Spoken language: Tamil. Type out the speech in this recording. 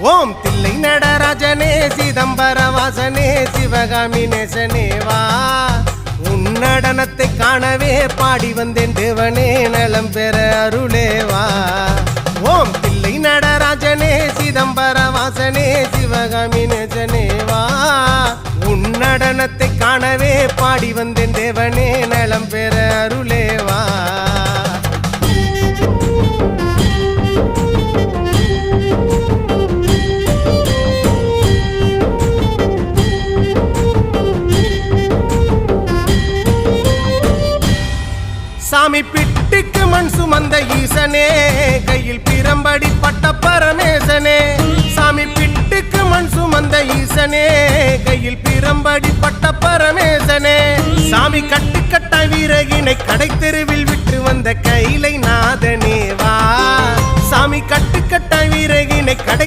ஓம் தில்லை நடராஜனே சிதம்பர வாசனே சிவகாமி நேசனே வா உன் நடனத்தை காணவே பாடி வந்தேன் தேவனே நலம் பெற அருளே வா ஓம் தில்லை நடராஜனே சிதம்பர வாசனே சிவகாமி நேசனே வா உன் நடனத்தை காணவே பாடி வந்தேன் தேவனே நலம் பெற அருளே வா சாமி பிட்டுக்கு மண் சுமந்த ஈசனே கையில் பிரம்படி பட்ட பரமேசனே சாமி பிட்டுக்கு மண் சுமந்த ஈசனே கையில் பிரம்படி பட்ட பரமேசனே சாமி கட்டுக்கட்ட வீரகினை கடை தெருவில் விட்டு வந்த கைலை நாதனே வா சாமி கட்டுக்கட்ட வீரகினை கடை